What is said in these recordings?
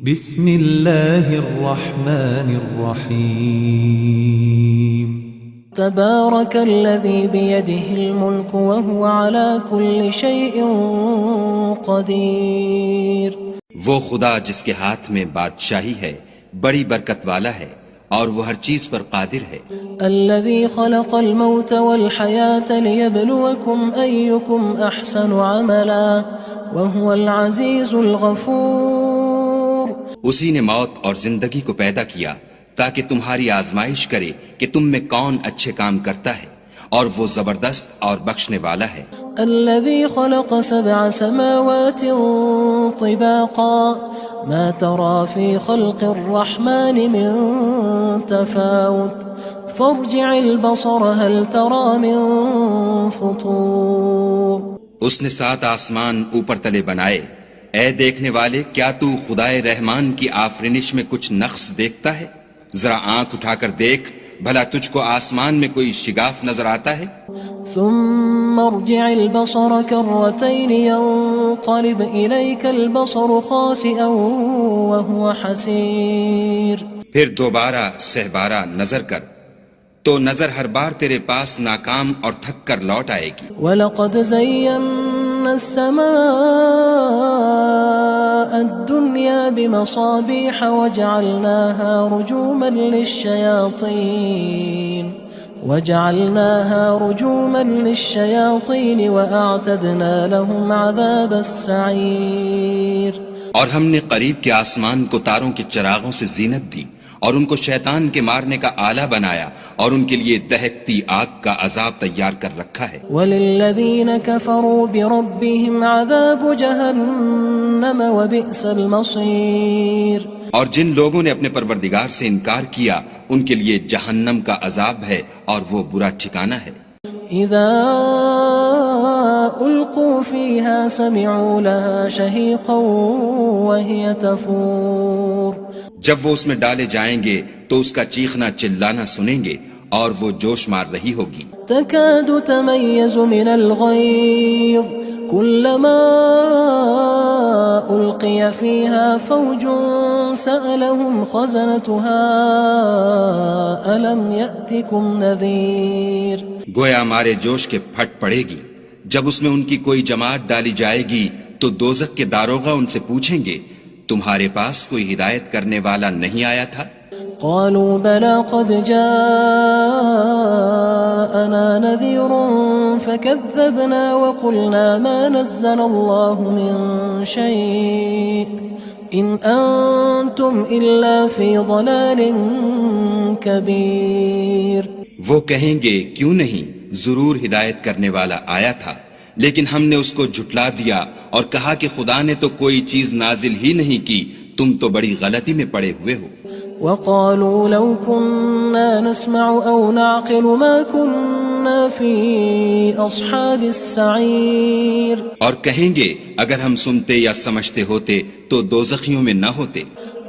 بسم اللہ الرحمن الرحیم تبارك الذي بيده الملك وهو على كل شيء قدير. وہ خدا جس کے ہاتھ میں بادشاہی ہے بڑی برکت والا ہے اور وہ ہر چیز پر قادر ہے. الذي خلق الموت والحياة ليبلوكم أيكم أحسن عملا وهو العزيز الغفور. اسی نے موت اور زندگی کو پیدا کیا تاکہ تمہاری آزمائش کرے کہ تم میں کون اچھے کام کرتا ہے اور وہ زبردست اور بخشنے والا ہے. الذي خلق 7 سماوات طباقا ما ترى في خلق الرحمن من تفاوت فارجع البصر هل ترى من فطور. اس نے 7 آسمان اوپر تلے بنائے. اے دیکھنے والے کیا تو خدائے رحمان کی آفرینش میں کچھ نقص دیکھتا ہے؟ ذرا آنکھ اٹھا کر دیکھ بھلا تجھ کو آسمان میں کوئی شگاف نظر آتا ہے؟ ثم ارجع البصر كرتين ينقلب إليك البصر خاسئا وهو حسير. پھر دوبارہ سہبارہ نظر کر تو نظر ہر بار تیرے پاس ناکام اور تھک کر لوٹ آئے گی. وَلَقَدْ زَيَّنَّا السَّمَاءَ الدُّنْيَا بِمَصَابِيحَ وَجَعَلْنَاهَا رُجُومًا لِلشَّيَاطِينِ وَأَعْتَدْنَا لَهُمْ عَذَابَ السَّعِيرِ. اور ہم نے قریب کے آسمان کو تاروں کے چراغوں سے زینت دی اور ان کو شیطان کے مارنے کا آلہ بنایا اور ان کے لیے دہکتی آگ کا عذاب تیار کر رکھا ہے. وَلِلَّذِينَ كَفَرُوا بِرَبِّهِمْ عَذَابُ جَهَنَّمَ وَبِئْسَ الْمَصِيرُ. اور جن لوگوں نے اپنے پروردگار سے انکار کیا ان کے لیے جہنم کا عذاب ہے اور وہ برا ٹھکانہ ہے. اذا القوا فيها سمعوا لها شهيقا وهي تفور. جب وہ اس میں ڈالے جائیں گے تو اس کا چیخنا چلانا سنیں گے اور وہ جوش مار رہی ہوگی. تكاد تميز من الغيظ كلما ألقي فيها فوج سألهم خزنتها ألم يأتكم نذير. گویا مارے جوش کے پھٹ پڑے گی. جب اس میں ان کی کوئی جماعت ڈالی جائے گی تو دوزخ کے داروغہ ان سے پوچھیں گے تمہارے پاس کوئی ہدایت کرنے والا نہیں آیا تھا؟ قالوا بلى قد جاءنا نذير فكذبنا وقلنا ما نزل الله من شيء إن أنتم إلا في ضلال كبير. وہ کہیں گے کیوں نہیں، ضرور ہدایت کرنے والا آیا تھا لیکن ہم نے اس کو جھٹلا دیا اور کہا کہ خدا نے تو کوئی چیز نازل ہی نہیں کی، تم تو بڑی غلطی میں پڑے ہوئے ہو. وقالوا لو كنا نسمع أو نعقل ما كنا في أصحاب السعير. اور کہیں گے اگر ہم سنتے یا سمجھتے ہوتے تو دوزخیوں میں نہ ہوتے.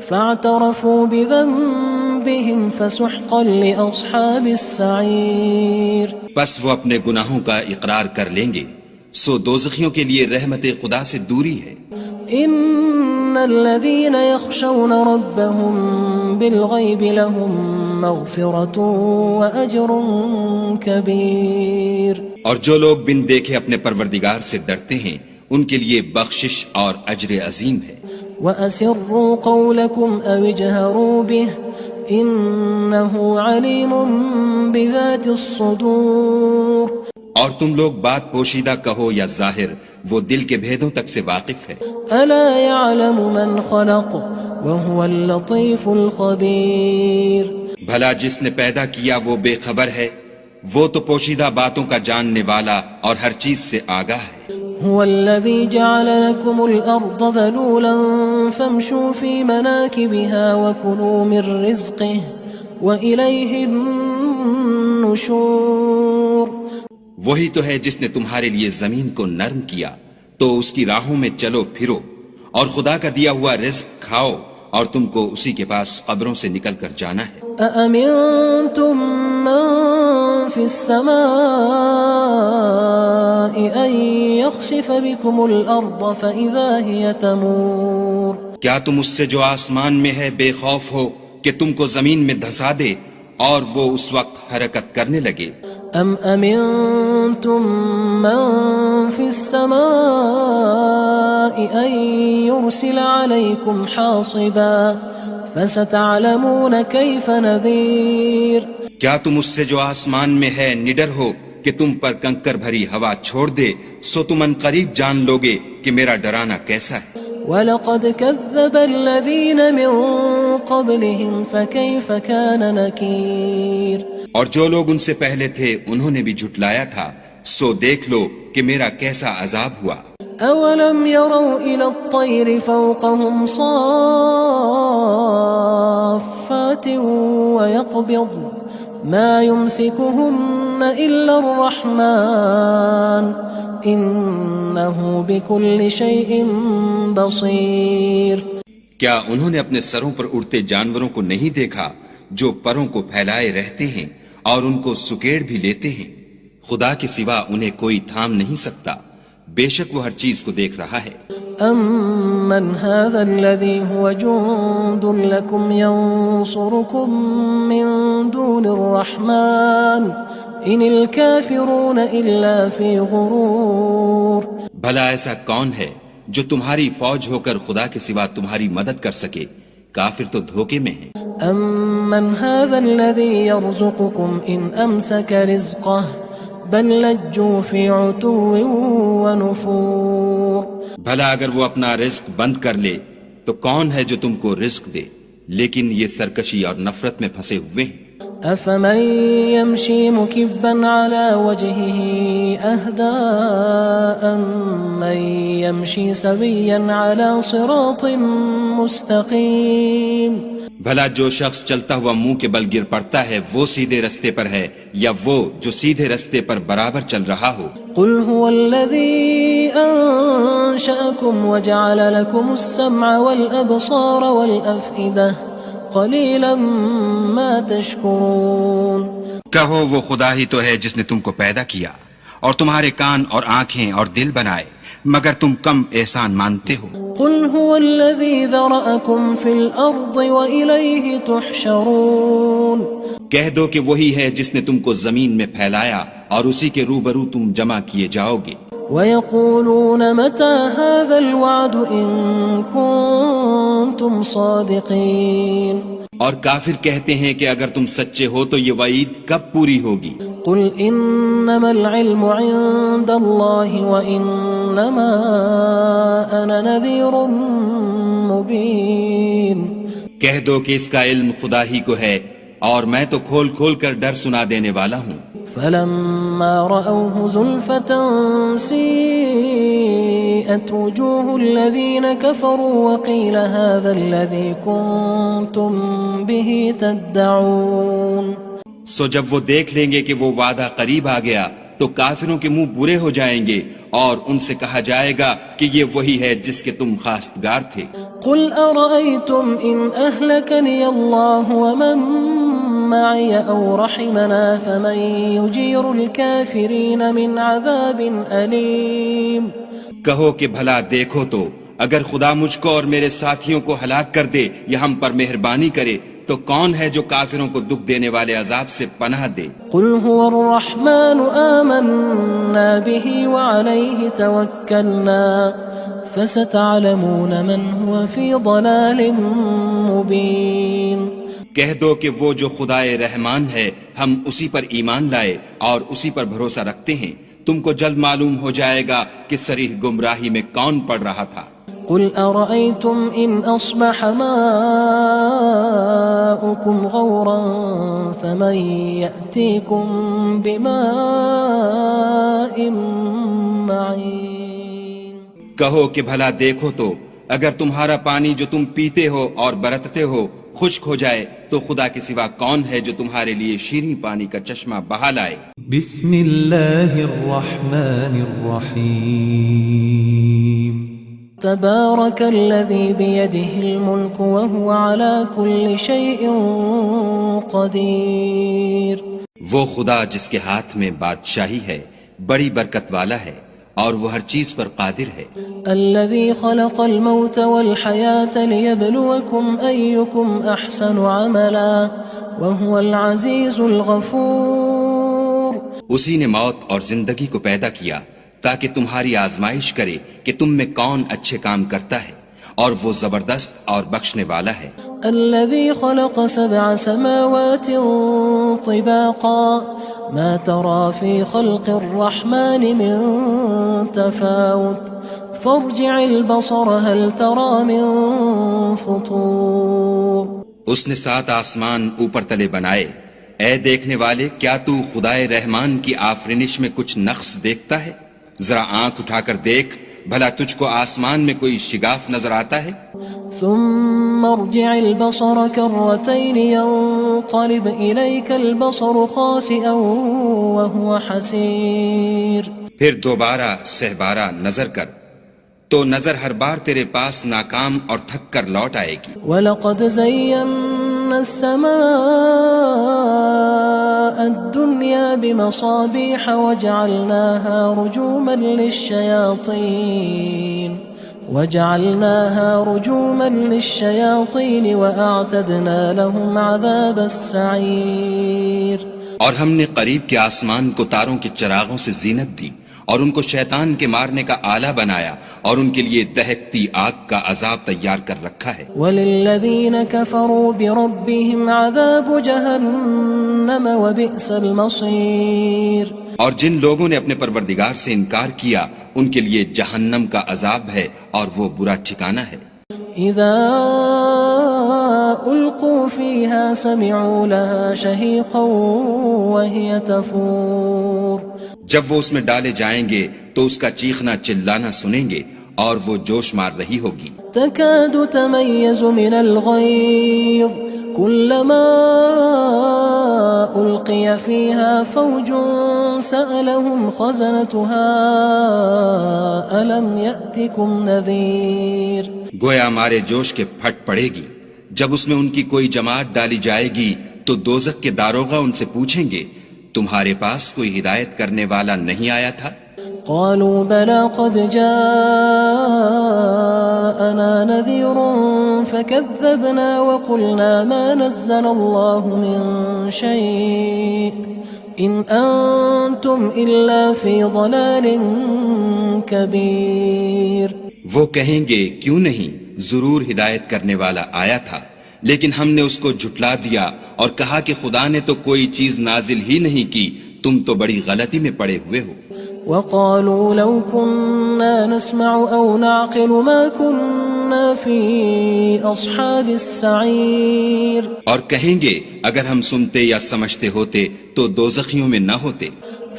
فاعترفوا بذنبهم فسحقا لأصحاب السعير. پس وہ اپنے گناہوں کا اقرار کر لیں گے سو دوزخیوں کے لیے رحمت خدا سے دوری ہے. ان الذين يخشون ربهم بالغيب لهم مغفرة وأجر كبير. اور جو لوگ بن دیکھے اپنے پروردگار سے ڈرتے ہیں ان کے لیے بخشش اور اجر عظیم ہے. وَأَسِرُّوا قَوْلَكُمْ أَوِ اجْهَرُوا بِهِ إِنَّهُ عَلِيمٌ بِذَاتِ الصُّدُورِ. اور تم لوگ بات پوشیدہ کہو یا ظاہر وہ دل کے بھیدوں تک سے واقف ہے. أَلَا يَعْلَمُ مَنْ خَلَقَ وَهُوَ اللَّطِيفُ الْخَبِيرُ. بھلا جس نے پیدا کیا وہ بے خبر ہے، وہ تو پوشیدہ باتوں کا جاننے والا اور ہر چیز سے آگاہ ہے. هو الذي جعل لكم الأرض ذلولا فامشوا في مناكبها وكلوا من رزقه وإليه النشور. وہی تو ہے جس نے تمہارے لیے زمین کو نرم کیا تو اس کی راہوں میں چلو پھرو اور خدا کا دیا ہوا رزق کھاؤ اور تم کو اسی کے پاس قبروں سے نکل کر جانا ہے. أأمنتم من في السماء أن يخسف بكم الأرض فإذا هي تمور. کیا تم اس سے جو آسمان میں ہے بے خوف ہو کہ تم کو زمین میں دھسا دے اور وہ اس وقت حرکت کرنے لگے؟ ام امنتم من في السماء ان يرسل عليكم حاصبا فستعلمون كيف نذير کیا تم اس سے جو آسمان میں ہے نڈر ہو کہ تم پر کنکر بھری ہوا چھوڑ دے، سو تم ان قریب جان لوگے کہ میرا ڈرانا کیسا ہے۔ وَلَقَدْ كَذَّبَ الَّذِينَ مِن قَبْلِهِمْ فَكَيْفَ كَانَ نَكِيرٌ اور جو لوگ ان سے پہلے تھے انہوں نے بھی جھٹلایا تھا، سو دیکھ لو کہ میرا کیسا عذاب ہوا۔ أَوَلَمْ يَرَوْا إِلَى الطَّيْرِ فَوْقَهُمْ صَافَّاتٍ وَيَقْبِضْنَ مَا يُمْسِكُهُنَّ إِلَّا الرَّحْمَنُ إِنَّهُ بِكُلِّ شَيْءٍ بَصِيرٌ کیا انہوں نے اپنے سروں پر اڑتے جانوروں کو نہیں دیکھا جو پروں کو پھیلائے رہتے ہیں اور ان کو سکیڑ بھی لیتے ہیں؟ خدا کے سوا انہیں کوئی تھام نہیں سکتا، بے شک وہ ہر چیز کو دیکھ رہا ہے۔ أَمَّنْ هَذَا الَّذِي هُوَ جُندٌ لَكُمْ يَنصُرُكُم مِّن دُونِ الرَّحْمَنِ إِنِ الْكَافِرُونَ إِلَّا فِي غُرُورٍ بھلا ایسا کون ہے جو تمہاری فوج ہو کر خدا کے سوا تمہاری مدد کر سکے؟ کافر تو دھوکے میں ہیں۔ أَمَّنْ هَذَا الَّذِي يَرْزُقُكُمْ إِنْ أَمْسَكَ رِزْقَهُ بَلْ لَجُّوا فِي عُتُوٍّ وَنُفُورٍ بھلا اگر وہ اپنا رزق بند کر لے تو کون ہے جو تم کو رزق دے؟ لیکن یہ سرکشی اور نفرت میں پھنسے ہوئے ہیں۔ أَفَمَن يَمْشِي مُكِبًّا عَلَى وَجْهِهِ أَهْدَىٰ أَمَّن يَمْشِي سَوِيًّا عَلَى صِرَاطٍ مُّسْتَقِيمٍ بھلا جو شخص چلتا ہوا منہ کے بل گر پڑتا ہے وہ سیدھے رستے پر ہے یا وہ جو سیدھے رستے پر برابر چل رہا ہو؟ قُلْ هُوَ الَّذِي أَنشَأَكُمْ وَجَعَلَ لَكُمُ السَّمْعَ وَالْأَبْصَارَ وَالْأَفْئِدَةَ قَلِيلًا مَا تَشْكُرُونَ کہو وہ خدا ہی تو ہے جس نے تم کو پیدا کیا اور تمہارے کان اور آنکھیں اور دل بنائے، مگر تم کم احسان مانتے ہو۔ قُلْ هُوَ الَّذِي ذَرَأَكُمْ فِي الْأَرْضِ وَإِلَيْهِ تُحْشَرُونَ کہہ دو کہ وہی ہے جس نے تم کو زمین میں پھیلایا اور اسی کے روبرو تم جمع کیے جاؤ گے۔ وَيَقُولُونَ مَتَى هَذَا الْوَعْدُ إِن كُنتُمْ صَادِقِينَ اور کافر کہتے ہیں کہ اگر تم سچے ہو تو یہ وعید کب پوری ہوگی؟ قُلْ إِنَّمَا الْعِلْمُ عِندَ اللَّهِ وَإِنَّمَا أَنَا نَذِيرٌ مُّبِينٌ کہہ دو کہ اس کا علم خدا ہی کو ہے اور میں تو کھول کھول کر ڈر سنا دینے والا ہوں۔ فَلَمَّا رَأَوْهُ زُلْفَةً سِيئَتْ وُجُوهُ الَّذِينَ كَفَرُوا وَقِيلَ هَذَا الَّذِي كُنتُم بِهِ تَدَّعُونَ سو جب وہ دیکھ لیں گے کہ وہ وعدہ قریب آ گیا تو کافروں کے منہ برے ہو جائیں گے اور ان سے کہا جائے گا کہ یہ وہی ہے جس کے تم خواستگار تھے۔ قُلْ أَرَأَيْتُمْ إِنْ أَهْلَكَنِيَ اللَّهُ وَمَن مَّعِيَ أَوْ رَحِمَنَا فَمَن يُجِيرُ الْكَافِرِينَ مِنْ عَذَابٍ أَلِيمٍ کہو کہ بھلا دیکھو تو اگر خدا مجھ کو اور میرے ساتھیوں کو ہلاک کر دے یا ہم پر مہربانی کرے تو کون ہے جو کافروں کو دکھ دینے والے عذاب سے پناہ دے؟ قُلْ هُوَ الرَّحْمَنُ آمَنَّا بِهِ وَعَلَيْهِ تَوَكَّلْنَا فَسَتَعْلَمُونَ مَنْ هُوَ فِي ضَلَالٍ مُّبِينٍ کہہ دو کہ وہ جو خدائے رحمان ہے ہم اسی پر ایمان لائے اور اسی پر بھروسہ رکھتے ہیں، تم کو جلد معلوم ہو جائے گا کہ صریح گمراہی میں کون پڑ رہا تھا۔ قُلْ أَرَأَيْتُمْ إِنْ أَصْبَحَ مَاؤُكُمْ غَوْرًا فَمَن يَأْتِيكُم بِمَاءٍ مَّعِينٍ کہو کہ بھلا دیکھو تو اگر تمہارا پانی جو تم پیتے ہو اور برتتے ہو خشک ہو جائے تو خدا کے سوا کون ہے جو تمہارے لیے شیریں پانی کا چشمہ بہا لائے؟ بسم اللہ الرحمن الرحیم تبارك الذي بيده الملك وهو على كل شيء قدير وہ خدا جس کے ہاتھ میں بادشاہی ہے بڑی برکت والا ہے اور وہ ہر چیز پر قادر ہے. الذي خلق الموت والحياة ليبلوكم أيكم أحسن عملا وهو العزيز الغفور. اسی نے موت اور زندگی کو پیدا کیا تاکہ تمہاری آزمائش کرے کہ تم میں کون اچھے کام کرتا ہے، اور وہ زبردست اور بخشنے والا ہے. الذي خلق 7 سماوات طباقا ما ترى في خلق الرحمن من تفاوت فارجع البصر هل ترى من فطور. اس نے 7 آسمان اوپر تلے بنائے. اے دیکھنے والے، کیا تو خدائے رحمان کی آفرینش میں کچھ نقص دیکھتا ہے؟ ذرا آنکھ اٹھا کر دیکھ، بھلا تجھ کو آسمان میں کوئی شگاف نظر آتا ہے؟ ثم ارجع البصر كرتين ينقلب إليك البصر خاسئا وهو حسير. پھر دوبارہ سہبارہ نظر کر تو نظر ہر بار تیرے پاس ناکام اور تھک کر لوٹ آئے گی. وَلَقَدْ زَيَّنَّا السَّمَاءَ الدُّنْيَا بِمَصَابِيحَ وَجَعَلْنَاهَا رُجُومًا لِلشَّيَاطِينِ وَأَعْتَدْنَا لَهُمْ عَذَابَ السَّعِيرِ. اور ہم نے قریب کے آسمان کو تاروں کے چراغوں سے زینت دی اور ان کو شیطان کے مارنے کا آلہ بنایا اور ان کے لیے دہکتی آگ کا عذاب تیار کر رکھا ہے. وَلِلَّذِينَ كَفَرُوا بِرَبِّهِمْ عَذَابُ جَهَنَّمَ وَبِئْسَ الْمَصِيرُ. اور جن لوگوں نے اپنے پروردگار سے انکار کیا ان کے لیے جہنم کا عذاب ہے اور وہ برا ٹھکانہ ہے. اذا القوا فيها سمعوا لها شهيقا وهي تفور. جب وہ اس میں ڈالے جائیں گے تو اس کا چیخنا چلانا سنیں گے اور وہ جوش مار رہی ہوگی. تكاد تميز من الغيظ كلما ألقي فيها فوج سألهم خزنتها ألم يأتكم نذير. گویا ہمارے جوش کے پھٹ پڑے گی. جب اس میں ان کی کوئی جماعت ڈالی جائے گی تو دوزخ کے داروغہ ان سے پوچھیں گے تمہارے پاس کوئی ہدایت کرنے والا نہیں آیا تھا؟ قالوا بلى قد جاءنا نذير فكذبنا وقلنا ما نزل الله من شيء إن أنتم إلا في ضلال كبير. وہ کہیں گے کیوں نہیں، ضرور ہدایت کرنے والا آیا تھا، لیکن ہم نے اس کو جھٹلا دیا اور کہا کہ خدا نے تو کوئی چیز نازل ہی نہیں کی، تم تو بڑی غلطی میں پڑے ہوئے ہو. وقالوا لو كنا نسمع أو نعقل ما كنا في أصحاب السعير. اور کہیں گے اگر ہم سنتے یا سمجھتے ہوتے تو دوزخیوں میں نہ ہوتے.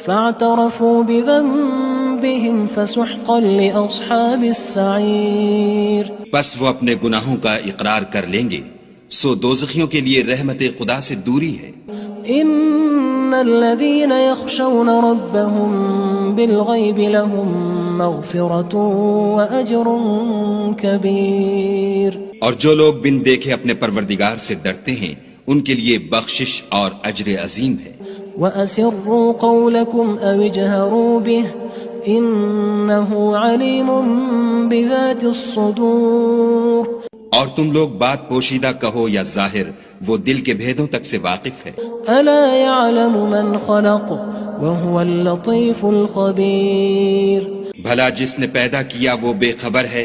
فاعترفوا بذنبهم فسحقا لأصحاب السعير. بس وہ اپنے گناہوں کا اقرار کر لیں گے، سو دوزخیوں کے لیے رحمت خدا سے دوری ہے. ان الذين يخشون ربهم بالغيب لهم مغفرة واجر كبير. اور جو لوگ بن دیکھے اپنے پروردگار سے ڈرتے ہیں ان کے لیے بخشش اور اجر عظیم ہے. واسروا قولكم او اجهروا به انه عليم بذات الصدور. اور تم لوگ بات پوشیدہ کہو یا ظاہر، وہ دل کے بھیدوں تک سے واقف ہے. الا يعلم من خلق وهو اللطيف الخبير. بھلا جس نے پیدا کیا وہ بے خبر ہے،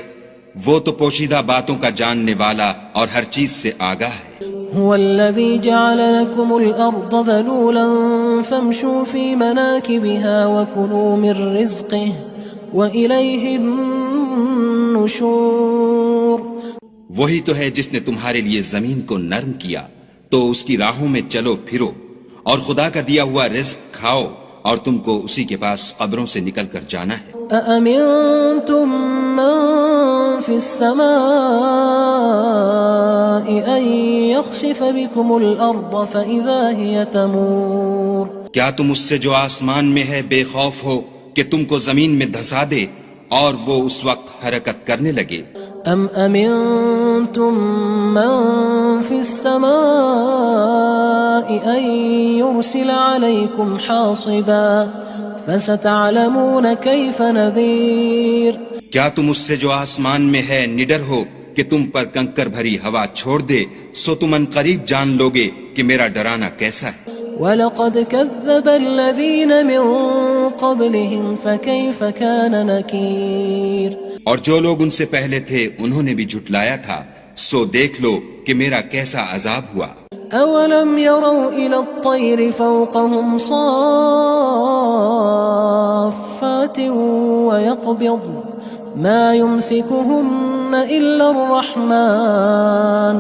وہ تو پوشیدہ باتوں کا جاننے والا اور ہر چیز سے آگاہ ہے. هو الذي جعل لكم الأرض ذلولا فامشوا في مناكبها وكلوا من رزقه وإليه النشور. وہی تو ہے جس نے تمہارے لیے زمین کو نرم کیا تو اس کی راہوں میں چلو پھرو اور خدا کا دیا ہوا رزق کھاؤ اور تم کو اسی کے پاس قبروں سے نکل کر جانا ہے. أأمنتم من في السماء أن يخسف بكم الأرض فإذا هي تمور. کیا تم اس سے جو آسمان میں ہے بے خوف ہو کہ تم کو زمین میں دھسا دے اور وہ اس وقت حرکت کرنے لگے؟ ام امنتم من في السماء ان يرسل عليكم حاصبا فستعلمون كيف نذير کیا تم اس سے جو آسمان میں ہے نڈر ہو کہ تم پر کنکر بھری ہوا چھوڑ دے، سو تم ان قریب جان لوگے کہ میرا ڈرانا کیسا ہے۔ وَلَقَدْ كَذَّبَ الَّذِينَ مِن قَبْلِهِمْ فَكَيْفَ كَانَ نَكِيرٌ اور جو لوگ ان سے پہلے تھے انہوں نے بھی جھٹلایا تھا، سو دیکھ لو کہ میرا کیسا عذاب ہوا۔ أَوَلَمْ يَرَوْا إِلَى الطَّيْرِ فَوْقَهُمْ صَافَّاتٍ وَيَقْبِضْنَ مَا يُمْسِكُهُنَّ إِلَّا الرَّحْمَنُ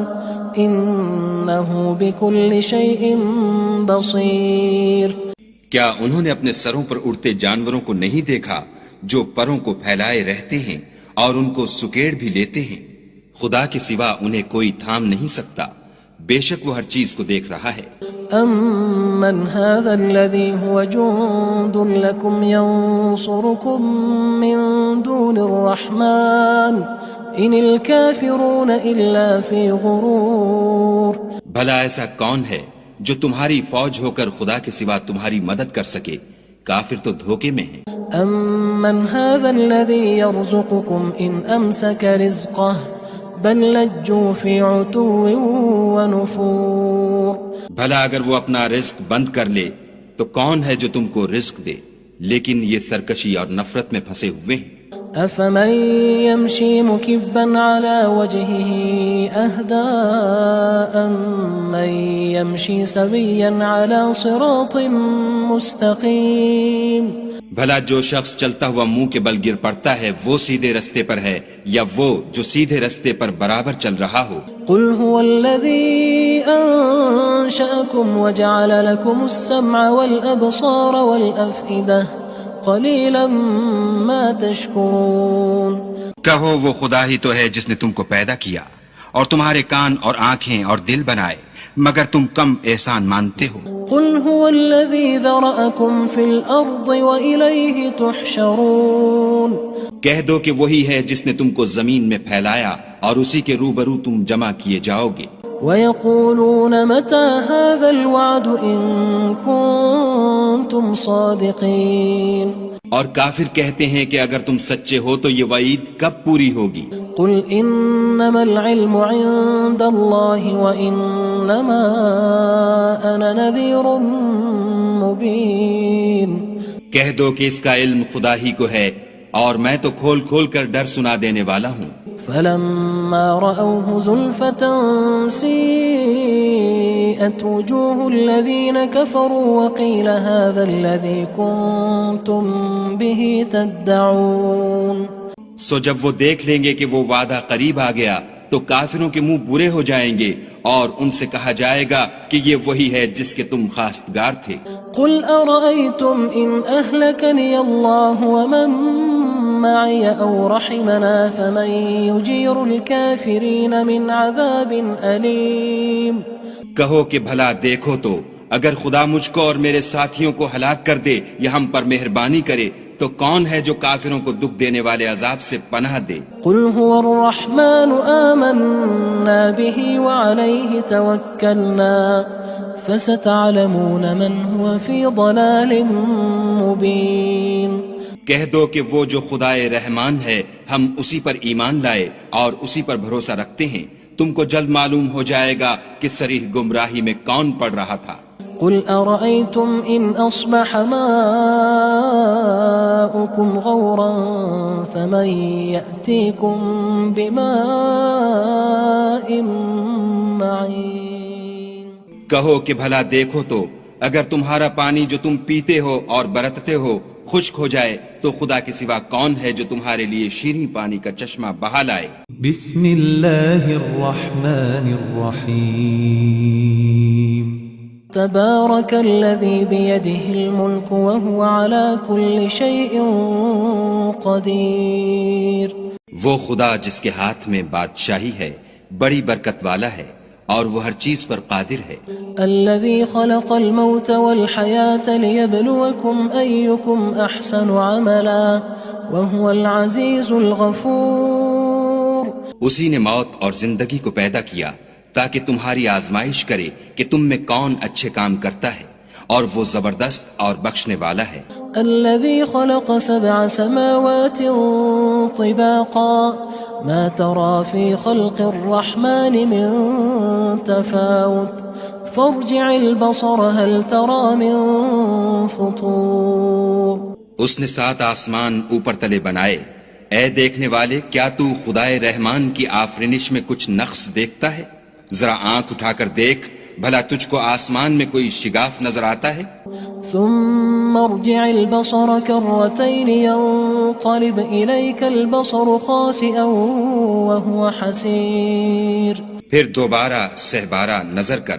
إِنَّهُ بِكُلِّ شَيْءٍ بَصِيرٌ کیا انہوں نے اپنے سروں پر اڑتے جانوروں کو نہیں دیکھا جو پروں کو پھیلائے رہتے ہیں اور ان کو سکیڑ بھی لیتے ہیں؟ خدا کے سوا انہیں کوئی تھام نہیں سکتا، بے شک وہ ہر چیز کو دیکھ رہا ہے۔ أَمَّنْ هَذَا الَّذِي هُوَ جُندٌ لَكُمْ يَنصُرُكُم مِّن دُونِ الرَّحْمَنِ إِنِ الْكَافِرُونَ إِلَّا فِي غُرُورٍ بھلا ایسا کون ہے جو تمہاری فوج ہو کر خدا کے سوا تمہاری مدد کر سکے؟ کافر تو دھوکے میں ہیں۔ أَمَّنْ هَذَا الَّذِي يَرْزُقُكُمْ إِنْ أَمْسَكَ رِزْقَهُ بل لجوا فی عتو ونفور بھلا اگر وہ اپنا رزق بند کر لے تو کون ہے جو تم کو رزق دے، لیکن یہ سرکشی اور نفرت میں پھنسے ہوئے ہیں۔ افمن یمشی مکبا علی وجهه اهدى من یمشی سویا علی صراط مستقیم بھلا جو شخص چلتا ہوا منہ کے بل گر پڑتا ہے وہ سیدھے رستے پر ہے یا وہ جو سیدھے رستے پر برابر چل رہا ہو؟ قل هو الذي انشأكم وجعل لكم السمع والابصار والافئدة قلیلا ما تشکرون کہو وہ خدا ہی تو ہے جس نے تم کو پیدا کیا اور تمہارے کان اور آنکھیں اور دل بنائے، مگر تم کم احسان مانتے ہو۔ قل هو الذي ذرأكم في الأرض وإليه تحشرون کہہ دو کہ وہی ہے جس نے تم کو زمین میں پھیلایا اور اسی کے روبرو تم جمع کیے جاؤ گے۔ وَيَقُولُونَ مَتَى هَذَا الْوَعْدُ إِن كُنتُمْ صَادِقِينَ اور کافر کہتے ہیں کہ اگر تم سچے ہو تو یہ وعید کب پوری ہوگی؟ قل انما العلم عند الله وانما انا نذير مبين کہہ دو کہ اس کا علم خدا ہی کو ہے اور میں تو کھول کھول کر ڈر سنا دینے والا ہوں۔ فلما رأوه زلفة سيئت وجوه الذين كفروا وقيل هذا الذي كنتم به تدعون سو جب وہ دیکھ لیں گے کہ وہ وعدہ قریب آ گیا تو کافروں کے منہ برے ہو جائیں گے اور ان سے کہا جائے گا کہ یہ وہی ہے جس کے تم خواستگار تھے۔ قل أرأيتم إن أهلكني الله ومن معي أو رحمنا فمن يجير الكافرين من عذاب أليم کہو کہ بھلا دیکھو تو اگر خدا مجھ کو اور میرے ساتھیوں کو ہلاک کر دے یا ہم پر مہربانی کرے تو کون ہے جو کافروں کو دکھ دینے والے عذاب سے پناہ دے؟ قل هو الرحمن آمنا به وعليه توكلنا فستعلمون من هو في ضلال مبين کہہ دو کہ وہ جو خدائے رحمان ہے ہم اسی پر ایمان لائے اور اسی پر بھروسہ رکھتے ہیں، تم کو جلد معلوم ہو جائے گا کہ صریح گمراہی میں کون پڑ رہا تھا۔ قل أرأيتم إن أصبح ماؤكم غورا فمن يأتيكم بماء معين کہو کہ بھلا دیکھو تو اگر تمہارا پانی جو تم پیتے ہو اور برتتے ہو خشک ہو جائے تو خدا کے سوا کون ہے جو تمہارے لیے شیریں پانی کا چشمہ بہا لائے؟ بسم اللہ الرحمن الرحیم تبارك الذي بيده الملك وهو على كل شيء قدير وہ خدا جس کے ہاتھ میں بادشاہی ہے بڑی برکت والا ہے اور وہ ہر چیز پر قادر ہے۔ الذي خلق الموت والحياة ليبلوكم أيكم أحسن عملا وهو العزيز الغفور اسی نے موت اور زندگی کو پیدا کیا تاکہ تمہاری آزمائش کرے کہ تم میں کون اچھے کام کرتا ہے، اور وہ زبردست اور بخشنے والا ہے۔ الذي خلق 7 سماوات طباقا ما ترى في خلق الرحمن من تفاوت فارجع البصر هل ترى من فطور۔ اس نے 7 آسمان اوپر تلے بنائے، اے دیکھنے والے کیا تو خدائے رحمان کی آفرینش میں کچھ نقص دیکھتا ہے؟ ذرا آنکھ اٹھا کر دیکھ، بھلا تجھ کو آسمان میں کوئی شگاف نظر آتا ہے؟ ثم ارجع البصر كرتين ينقلب إليك البصر خاسئا وهو حسير۔ پھر دوبارہ سہبارہ نظر کر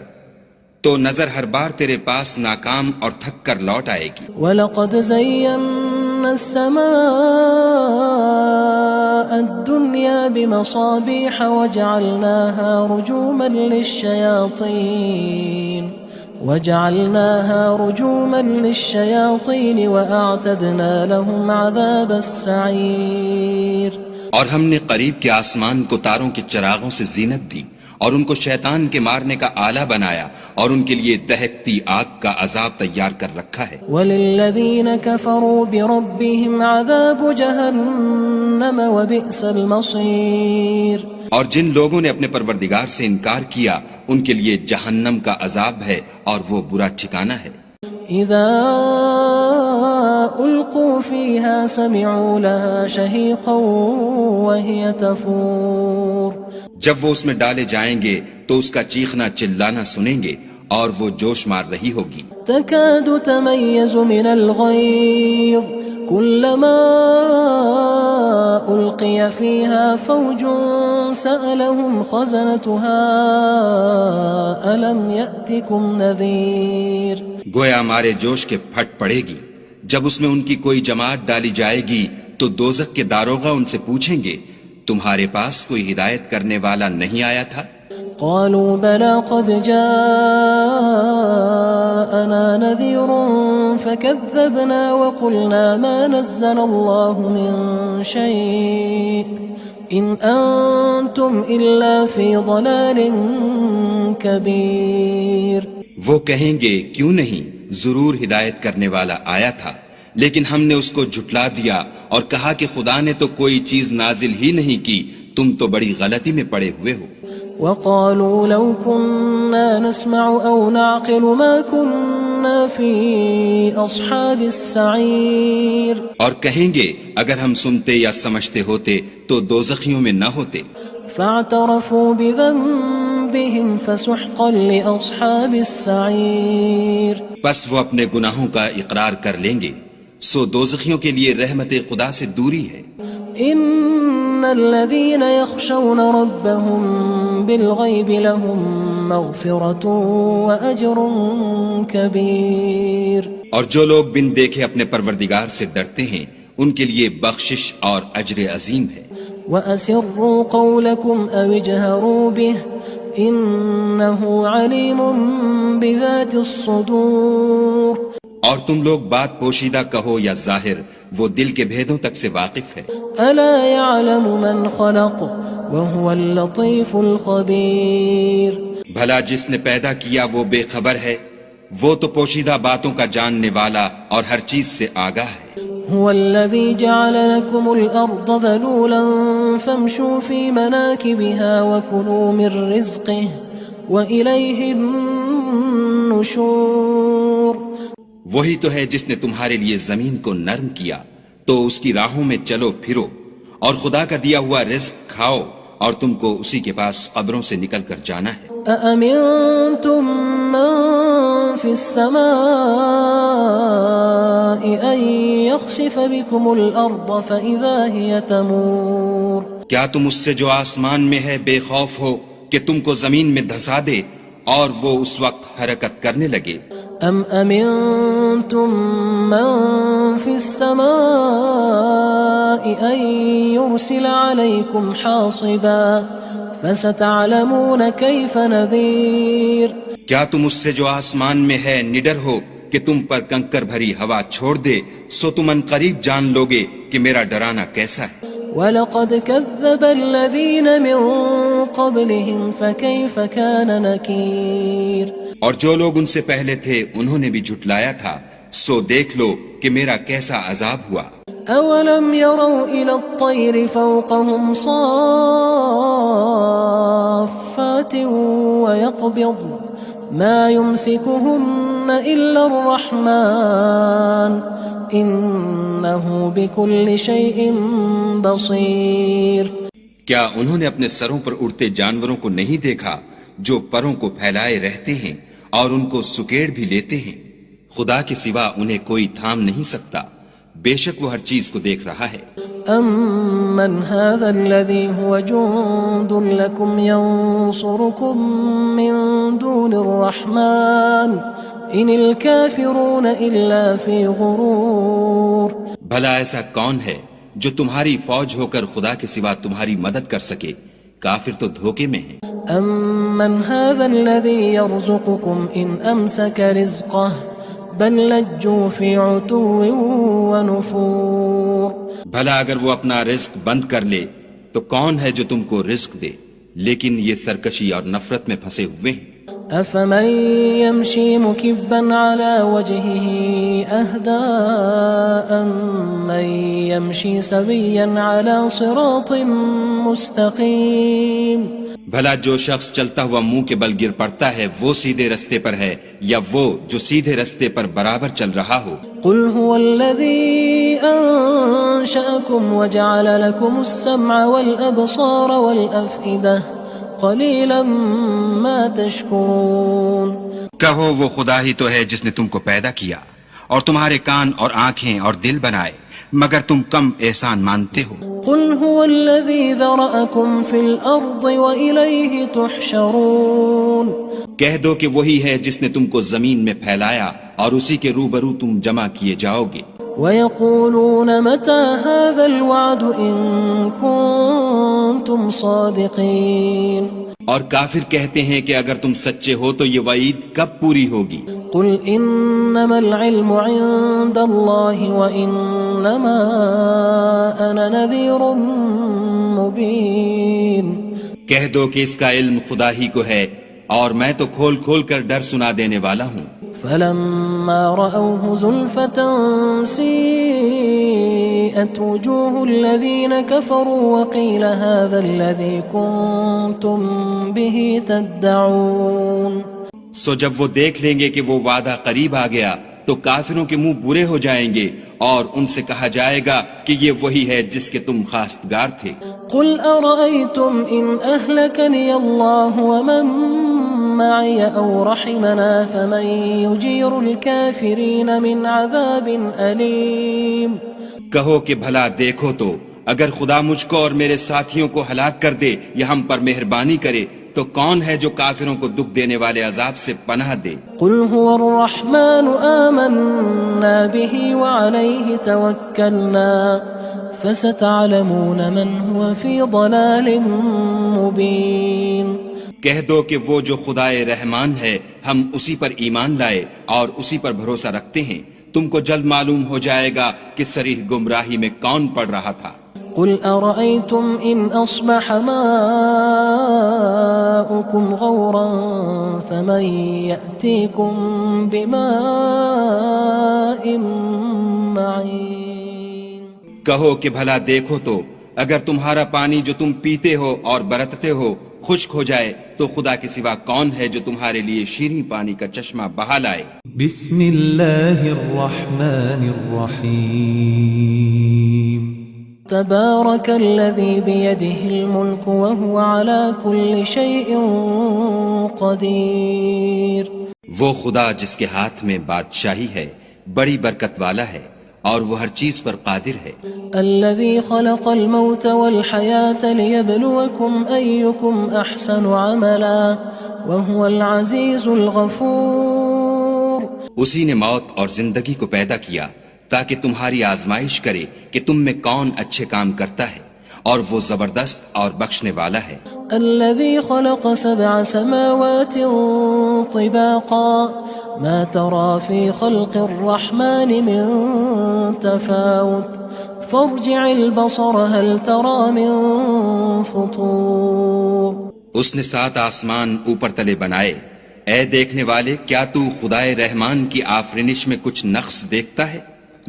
تو نظر ہر بار تیرے پاس ناکام اور تھک کر لوٹ آئے گی۔ وَلَقَدْ زَيَّنَّا السَّمَاءَ الدُّنْيَا بِمَصَابِيحَ وَجَعَلْنَاهَا رُجُومًا لِلشَّيَاطِينِ وَأَعْتَدْنَا لَهُمْ عَذَابَ السَّعِيرِ۔ اور ہم نے قریب کے آسمان کو تاروں کے چراغوں سے زینت دی اور ان کو شیطان کے مارنے کا آلہ بنایا اور ان کے لیے دہکتی آگ کا عذاب تیار کر رکھا ہے۔ وَلِلَّذِينَ كَفَرُوا بِرَبِّهِمْ عَذَابُ جَهَنَّمَ وَبِئْسَ الْمَصِيرُ۔ اور جن لوگوں نے اپنے پروردگار سے انکار کیا ان کے لیے جہنم کا عذاب ہے اور وہ برا ٹھکانہ ہے۔ اذا القوا فيها سمعوا لها شهيقا وهي تفور۔ جب وہ اس میں ڈالے جائیں گے تو اس کا چیخنا چلانا سنیں گے اور وہ جوش مار رہی ہوگی۔ تكاد تميز من الغيظ كلما ألقي فيها فوج سألهم خزنتها ألم يأتكم نذير۔ گویا ہمارے جوش کے پھٹ پڑے گی جب اس میں ان کی کوئی جماعت ڈالی جائے گی تو دوزخ کے داروغہ ان سے پوچھیں گے تمہارے پاس کوئی ہدایت کرنے والا نہیں آیا تھا؟ قالوا بلى قد جاءنا نذير فكذبنا وقلنا ما نزل الله من شيء إن أنتم إلا في ضلال كبير۔ وہ کہیں گے کیوں نہیں، ضرور ہدایت کرنے والا آیا تھا، لیکن ہم نے اس کو جھٹلا دیا اور کہا کہ خدا نے تو کوئی چیز نازل ہی نہیں کی، تم تو بڑی غلطی میں پڑے ہوئے ہو۔ وقالوا لو كنا نسمع أو نعقل ما كنا في أصحاب السعير۔ اور کہیں گے اگر ہم سنتے یا سمجھتے ہوتے تو دوزخیوں میں نہ ہوتے۔ فاعترفوا بذنبهم فسحقا لأصحاب السعير۔ پس وہ اپنے گناہوں کا اقرار کر لیں گے، سو دوزخیوں کے لیے رحمت خدا سے دوری ہے۔ ان الذين يخشون ربهم بالغيب لهم مغفرة واجر كبير۔ اور جو لوگ بن دیکھے اپنے پروردگار سے ڈرتے ہیں ان کے لیے بخشش اور اجر عظیم ہے۔ وَأَسِرُّوا قَوْلَكُمْ أَوِ اجْهَرُوا بِهِ إِنَّهُ عَلِيمٌ بِذَاتِ الصُّدُورِ۔ اور تم لوگ بات پوشیدہ کہو یا ظاہر، وہ دل کے بھیدوں تک سے واقف ہے۔ أَلَا يَعْلَمُ مَنْ خَلَقَ وَهُوَ اللَّطِيفُ الْخَبِيرُ۔ بھلا جس نے پیدا کیا وہ بے خبر ہے، وہ تو پوشیدہ باتوں کا جاننے والا اور ہر چیز سے آگاہ ہے۔ هو الذي جعل لكم الأرض ذلولا فامشوا في مناكبها وكلوا من رزقه وإليه النشور۔ وہی تو ہے جس نے تمہارے لیے زمین کو نرم کیا تو اس کی راہوں میں چلو پھرو اور خدا کا دیا ہوا رزق کھاؤ اور تم کو اسی کے پاس قبروں سے نکل کر جانا ہے۔ أأمنتم من في السماء أن يخسف بكم الأرض فإذا هي تمور۔ کیا تم اس سے جو آسمان میں ہے بے خوف ہو کہ تم کو زمین میں دھسا دے اور وہ اس وقت حرکت کرنے لگے؟ ام امنتم من في السماء ان يرسل عليكم حاصبا فستعلمون كيف نذير۔ کیا تم اس سے جو آسمان میں ہے نڈر ہو کہ تم پر کنکر بھری ہوا چھوڑ دے، سو تم ان قریب جان لوگے کہ میرا ڈرانا کیسا ہے۔ وَلَقَدْ كَذَّبَ الَّذِينَ مِن قبلهم فكيف كان نكير اور جو لوگ ان سے پہلے تھے انہوں نے بھی جھٹلایا تھا، سو دیکھ لو کہ میرا کیسا عذاب ہوا۔ أولم يروا إلى الطير فوقهم صافات ويقبض ما يمسكهن إلا الرحمن إنه بكل شيء بصير۔ کیا انہوں نے اپنے سروں پر اڑتے جانوروں کو نہیں دیکھا جو پروں کو پھیلائے رہتے ہیں اور ان کو سکیڑ بھی لیتے ہیں؟ خدا کے سوا انہیں کوئی تھام نہیں سکتا، بے شک وہ ہر چیز کو دیکھ رہا ہے۔ أَمَّنْ هَذَا الَّذِي هُوَ جُندٌ لَكُمْ يَنصُرُكُم مِّن دُونِ الرَّحْمَٰنِ إِنِ الْكَافِرُونَ إِلَّا فِي غُرُورٍ۔ بھلا ایسا کون ہے جو تمہاری فوج ہو کر خدا کے سوا تمہاری مدد کر سکے؟ کافر تو دھوکے میں ہیں۔ أَمَّنْ هَذَا الَّذِي يَرْزُقُكُمْ إِنْ أَمْسَكَ رِزْقَهُ بل لجوا في عتو ونفور۔ بھلا اگر وہ اپنا رزق بند کر لے تو کون ہے جو تم کو رزق دے، لیکن یہ سرکشی اور نفرت میں پھنسے ہوئے ہیں۔ أفمن يمشي مكبا على وجهه أهدى أمن يمشي سويا على صراط مستقيم۔ بھلا جو شخص چلتا ہوا منہ کے بل گر پڑتا ہے وہ سیدھے رستے پر ہے یا وہ جو سیدھے رستے پر برابر چل رہا ہو؟ قل هو الذي أنشأكم وجعل لكم السمع والأبصار والأفئدة قلیلا ما تشکرون۔ کہو وہ خدا ہی تو ہے جس نے تم کو پیدا کیا اور تمہارے کان اور آنکھیں اور دل بنائے، مگر تم کم احسان مانتے ہو۔ قل هو الذي ذرأكم في الأرض وإليه تحشرون۔ کہہ دو کہ وہی ہے جس نے تم کو زمین میں پھیلایا اور اسی کے روبرو تم جمع کیے جاؤ گے۔ وَيَقُولُونَ مَتَى هَذَا الْوَعْدُ إِن كُنتُمْ صَادِقِينَ۔ اور کافر کہتے ہیں کہ اگر تم سچے ہو تو یہ وعید کب پوری ہوگی؟ قل إنما العلم عند الله وإنما أنا نذير مبين۔ کہہ دو کہ اس کا علم خدا ہی کو ہے اور میں تو کھول کھول کر ڈر سنا دینے والا ہوں۔ فلما رأوه زلفة سيئت وجوه الذين كفروا وقيل هذا الذي كنتم به تدعون۔ سو جب وہ دیکھ لیں گے کہ وہ وعدہ قریب آ گیا تو کافروں کے منہ برے ہو جائیں گے اور ان سے کہا جائے گا کہ یہ وہی ہے جس کے تم خواستگار تھے۔ قل أرأيتم إن أهلكني الله ومن معي أو رحمنا فمن يجير الكافرين من عذاب أليم۔ کہو کہ بھلا دیکھو تو اگر خدا مجھ کو اور میرے ساتھیوں کو ہلاک کر دے یا ہم پر مہربانی کرے تو کون ہے جو کافروں کو دکھ دینے والے عذاب سے پناہ دے؟ قل هو الرحمن آمنا به وعليه توكلنا فستعلمون من هو في ضلال مبين۔ کہہ دو کہ وہ جو خدائے رحمان ہے ہم اسی پر ایمان لائے اور اسی پر بھروسہ رکھتے ہیں، تم کو جلد معلوم ہو جائے گا کہ صریح گمراہی میں کون پڑ رہا تھا۔ قل أرأيتم إن أصبح ماؤكم غورا فمن يأتيكم بماء معين۔ کہو کہ بھلا دیکھو تو اگر تمہارا پانی جو تم پیتے ہو اور برتتے ہو خشک ہو جائے تو خدا کے سوا کون ہے جو تمہارے لیے شیریں پانی کا چشمہ بہا لائے؟ بسم اللہ الرحمن الرحیم۔ تبارك الذي بيده الملك وهو على كل شيء قدير۔ وہ خدا جس کے ہاتھ میں بادشاہی ہے بڑی برکت والا ہے اور وہ ہر چیز پر قادر ہے۔ الذي خلق الموت والحياة ليبلوكم أيكم أحسن عملا وهو العزيز الغفور۔ اسی نے موت اور زندگی کو پیدا کیا تاکہ تمہاری آزمائش کرے کہ تم میں کون اچھے کام کرتا ہے اور وہ زبردست اور بخشنے والا ہے۔ الذي خلق 7 سماوات طباقا ما ترى في خلق الرحمن من تفاوت فارجع البصر هل ترى من فطور۔ اس نے 7 آسمان اوپر تلے بنائے، اے دیکھنے والے کیا تو خدائے رحمان کی آفرینش میں کچھ نقص دیکھتا ہے؟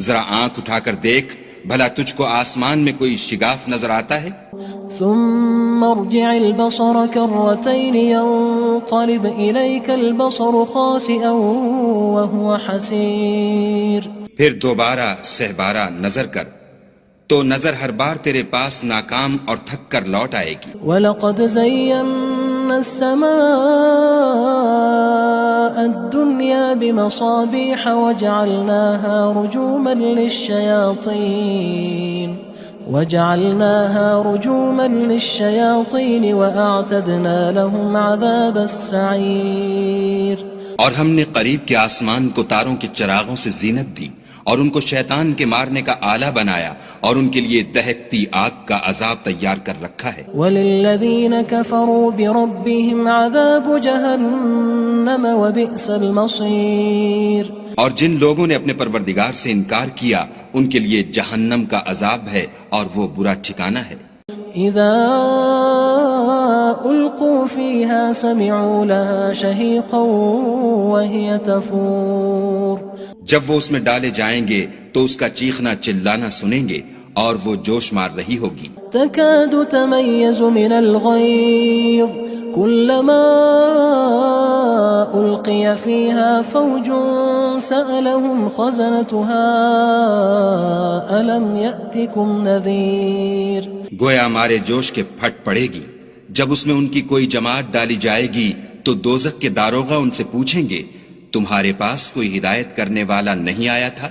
ذرا آنکھ اٹھا کر دیکھ، بھلا تجھ کو آسمان میں کوئی شگاف نظر آتا ہے؟ ثم ارجع البصر كرتين ينقلب إليك البصر خاسئا وهو حسير. پھر دوبارہ سہبارہ نظر کر تو نظر ہر بار تیرے پاس ناکام اور تھک کر لوٹ آئے گی. وَلَقَدْ زَيَّنَّا السَّمَاءَ الدُّنْيَا بِمَصَابِيحَ وَجَعَلْنَاهَا رُجُومًا لِلشَّيَاطِينِ وَأَعْتَدْنَا لَهُمْ عَذَابَ السَّعِيرِ. اور ہم نے قریب کے آسمان کو تاروں کے چراغوں سے زینت دی اور ان کو شیطان کے مارنے کا آلہ بنایا اور ان کے لیے دہکتی آگ کا عذاب تیار کر رکھا ہے. وَلِلَّذِينَ كَفَرُوا بِرَبِّهِمْ عَذَابُ جَهَنَّمَ وَبِئْسَ الْمَصِيرُ. اور جن لوگوں نے اپنے پروردگار سے انکار کیا ان کے لیے جہنم کا عذاب ہے اور وہ برا ٹھکانہ ہے. اذا القوا فيها سمعوا لها شهيقا وهي تفور. جب وہ اس میں ڈالے جائیں گے تو اس کا چیخنا چلانا سنیں گے اور وہ جوش مار رہی ہوگی. تكاد تميز من الغيظ كلما ألقي فيها فوج سألهم خزنتها ألم يأتكم نذير. گویا ہمارے جوش کے پھٹ پڑے گی جب اس میں ان کی کوئی جماعت ڈالی جائے گی تو دوزخ کے داروغہ ان سے پوچھیں گے تمہارے پاس کوئی ہدایت کرنے والا نہیں آیا تھا؟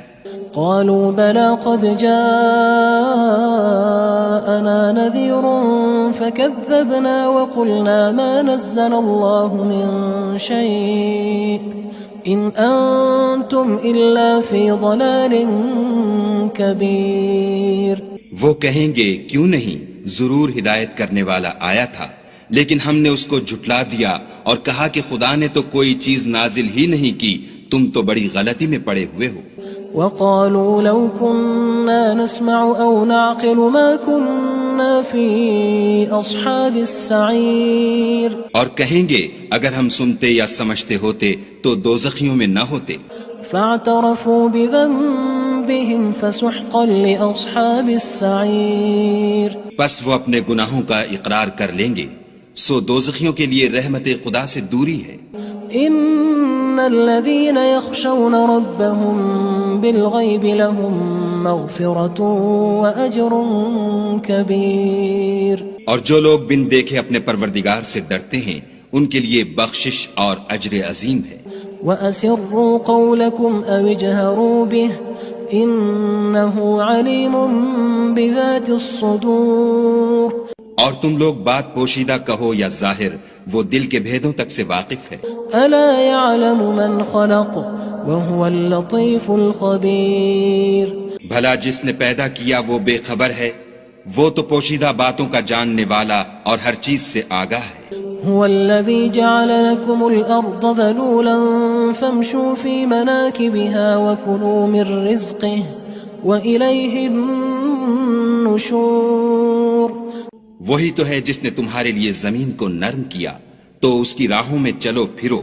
قالوا بلى قد جاءنا نذير فكذبنا وقلنا ما نزل الله من شيء إن أنتم إلا في ضلال كبير. وہ کہیں گے کیوں نہیں، ضرور ہدایت کرنے والا آیا تھا، لیکن ہم نے اس کو جھٹلا دیا اور کہا کہ خدا نے تو کوئی چیز نازل ہی نہیں کی، تم تو بڑی غلطی میں پڑے ہوئے ہو. وقالوا لو كنا نسمع أو نعقل ما كنا في أصحاب السعير. اور کہیں گے اگر ہم سنتے یا سمجھتے ہوتے تو دوزخیوں میں نہ ہوتے. فاعترفوا بذنبهم فسحقا لأصحاب السعير. پس وہ اپنے گناہوں کا اقرار کر لیں گے، سو دوزخیوں کے لیے رحمت خدا سے دوری ہے. ان الذين يخشون ربهم بالغيب لهم مغفرة واجر كبير. اور جو لوگ بن دیکھے اپنے پروردگار سے ڈرتے ہیں ان کے لیے بخشش اور اجر عظیم ہے. واسروا قولكم او اجهروا به انه عليم بذات الصدور. اور تم لوگ بات پوشیدہ کہو یا ظاہر، وہ دل کے بھیدوں تک سے واقف ہے. الا يعلم من خلق وهو اللطيف الخبير. بھلا جس نے پیدا کیا وہ بے خبر ہے، وہ تو پوشیدہ باتوں کا جاننے والا اور ہر چیز سے آگاہ ہے. هو الذي جعل لكم الأرض ذلولا فامشوا في مناكبها وكلوا من رزقه وإليه النشور. وہی تو ہے جس نے تمہارے لیے زمین کو نرم کیا تو اس کی راہوں میں چلو پھرو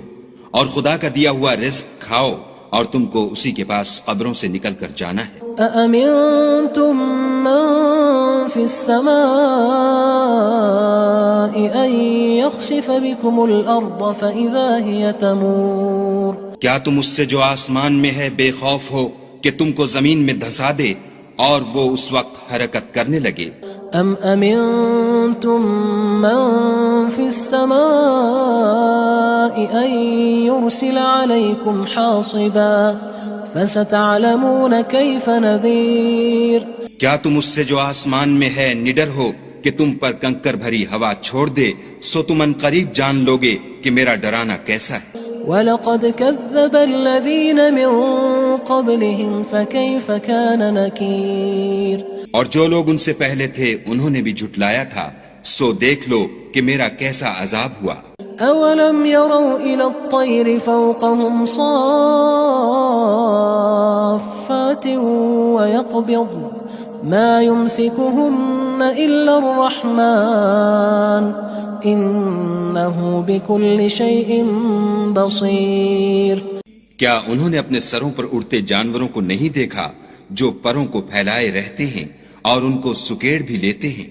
اور خدا کا دیا ہوا رزق کھاؤ اور تم کو اسی کے پاس قبروں سے نکل کر جانا ہے. أأمنتم من في السماء أن يخسف بكم الأرض فإذا هي تمور. کیا تم اس سے جو آسمان میں ہے بے خوف ہو کہ تم کو زمین میں دھسا دے اور وہ اس وقت حرکت کرنے لگے؟ ام امنتم من في السماء ان يرسل عليكم حاصبا فستعلمون كيف نذير. کیا تم اس سے جو آسمان میں ہے نڈر ہو کہ تم پر کنکر بھری ہوا چھوڑ دے، سو تم ان قریب جان لوگے کہ میرا ڈرانا کیسا ہے. وَلَقَدْ كَذَّبَ الَّذِينَ مِن قَبْلِهِمْ فَكَيْفَ كَانَ نَكِيرٌ. اور جو لوگ ان سے پہلے تھے انہوں نے بھی جھٹلایا تھا، سو دیکھ لو کہ میرا کیسا عذاب ہوا. أَوَلَمْ يَرَوْا إِلَى الطَّيْرِ فَوْقَهُمْ صَافَّاتٍ وَيَقْبِضْنَ مَا يُمْسِكُهُنَّ إِلَّا الرَّحْمَنُ إنه بكل شيء بصير. کیا انہوں نے اپنے سروں پر اڑتے جانوروں کو نہیں دیکھا جو پروں کو پھیلائے رہتے ہیں اور ان کو سکیڑ بھی لیتے ہیں؟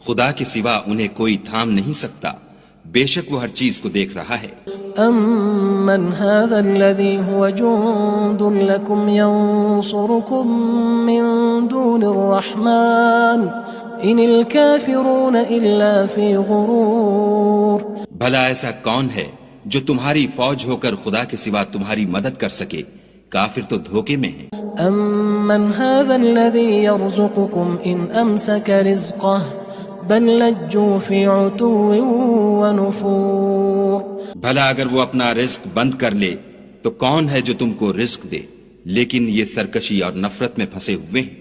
خدا کے سوا انہیں کوئی تھام نہیں سکتا، بے شک وہ ہر چیز کو دیکھ رہا ہے. أَمَّنْ هَذَا الَّذِي هُوَ جُندٌ لَكُمْ يَنصُرُكُم مِّن دُونِ الرَّحْمَنِ إِنِ الْكَافِرُونَ إِلَّا فِي غُرُورٍ. بھلا ایسا کون ہے جو تمہاری فوج ہو کر خدا کے سوا تمہاری مدد کر سکے؟ کافر تو دھوکے میں ہیں. أَمَّنْ هَذَا الَّذِي يَرْزُقُكُمْ إِنْ أَمْسَكَ رِزْقَهُ بل لجوا فی عتو ونفور. بھلا اگر وہ اپنا رزق بند کر لے تو کون ہے جو تم کو رزق دے؟ لیکن یہ سرکشی اور نفرت میں پھنسے ہوئے ہیں.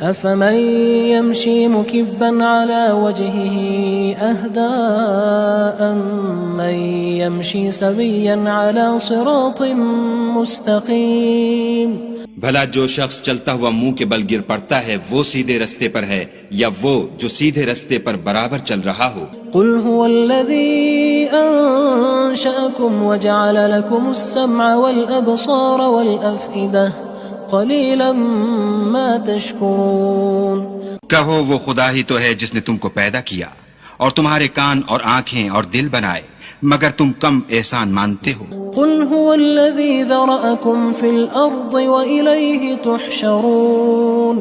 افمن يمشي مكبا على وجهه اهدى من يمشي سويا على صراط مستقيم. بھلا جو شخص چلتا ہوا منہ کے بل گر پڑتا ہے وہ سیدھے رستے پر ہے یا وہ جو سیدھے رستے پر برابر چل رہا ہو؟ قل هو الذي انشأكم وجعل لكم السمع والابصار والافئدة قلیلا ما تشکرون. کہو وہ خدا ہی تو ہے جس نے تم کو پیدا کیا اور تمہارے کان اور آنکھیں اور دل بنائے، مگر تم کم احسان مانتے ہو. قل هو الذی ذرأکم فی الارض وإلیہ تحشرون.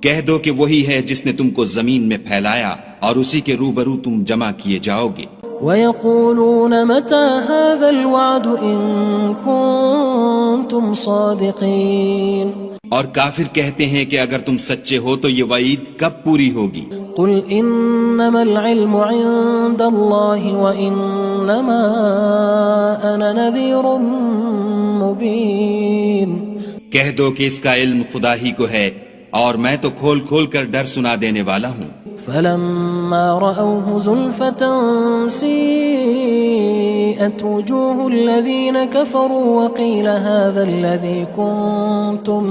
کہہ دو کہ وہی ہے جس نے تم کو زمین میں پھیلایا اور اسی کے روبرو تم جمع کیے جاؤ گے. وَيَقُولُونَ مَتَى هَذَا الْوَعْدُ إِن كُنتُمْ صَادِقِينَ. اور کافر کہتے ہیں کہ اگر تم سچے ہو تو یہ وعید کب پوری ہوگی؟ قُلْ إِنَّمَا الْعِلْمُ عِندَ اللَّهِ وَإِنَّمَا أَنَا نَذِيرٌ مُبِينٌ. کہہ دو کہ اس کا علم خدا ہی کو ہے اور میں تو کھول کھول کر ڈر سنا دینے والا ہوں. فلما رأوه زلفة سيئت وجوه الذين كفروا وقيل هذا الذي كنتم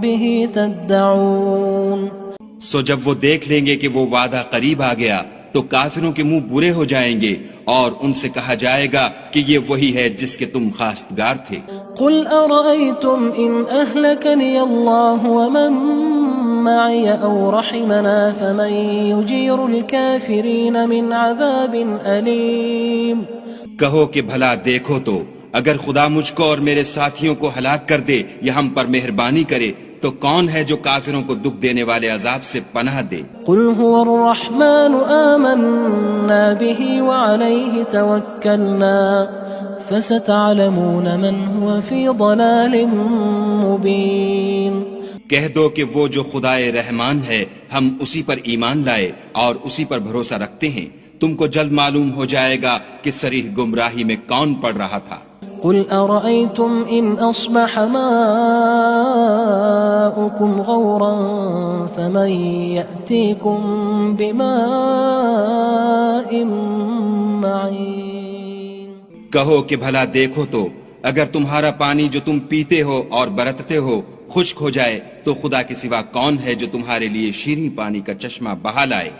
به تدعون. سو جب وہ دیکھ لیں گے کہ وہ وعدہ قریب آ گیا تو کافروں کے منہ برے ہو جائیں گے اور ان سے کہا جائے گا کہ یہ وہی ہے جس کے تم خواستگار تھے. قل أرأيتم إن أهلكني الله ومن معي أو رحمنا فمن يجير الكافرين من عذاب أليم. کہو کہ بھلا دیکھو تو اگر خدا مجھ کو اور میرے ساتھیوں کو ہلاک کر دے یا ہم پر مہربانی کرے تو کون ہے جو کافروں کو دکھ دینے والے عذاب سے پناہ دے؟ قل هو الرحمن آمنا به وعليه توكلنا فستعلمون من هو في ضلال مبين. کہہ دو کہ وہ جو خدائے رحمان ہے ہم اسی پر ایمان لائے اور اسی پر بھروسہ رکھتے ہیں، تم کو جلد معلوم ہو جائے گا کہ صریح گمراہی میں کون پڑ رہا تھا. قل أرأيتم إن أصبح ماؤكم غورا فمن يأتيكم بماء معين. کہو کہ بھلا دیکھو تو اگر تمہارا پانی جو تم پیتے ہو اور برتتے ہو خشک ہو جائے تو خدا کے سوا کون ہے جو تمہارے لیے شیریں پانی کا چشمہ بہا لائے.